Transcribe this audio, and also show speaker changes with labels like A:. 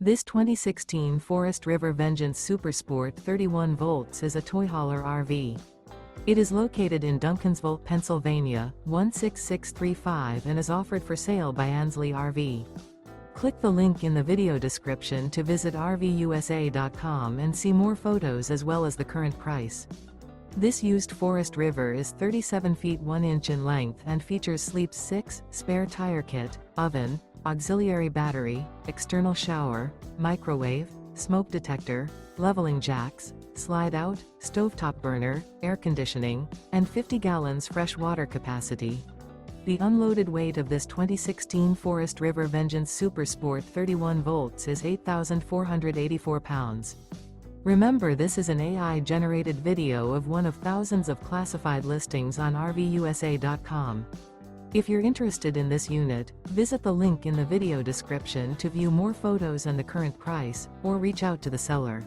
A: This 2016 Forest River Vengeance Supersport 31 volts is a toy hauler RV. It is located in Duncansville, Pennsylvania, 16635 and is offered for sale by Ansley RV. Click the link in the video description to visit RVUSA.com and see more photos as well as the current price. This used Forest River is 37 feet 1 inch in length and features sleeps 6, spare tire kit, oven, auxiliary battery, external shower, microwave, smoke detector, leveling jacks, slide-out, stovetop burner, air conditioning, and 50 gallons fresh water capacity. The unloaded weight of this 2016 Forest River Vengeance Supersport 31 volts is 8,484 pounds. Remember, this is an AI-generated video of one of thousands of classified listings on RVUSA.com. If you're interested in this unit, visit the link in the video description to view more photos and the current price, or reach out to the seller.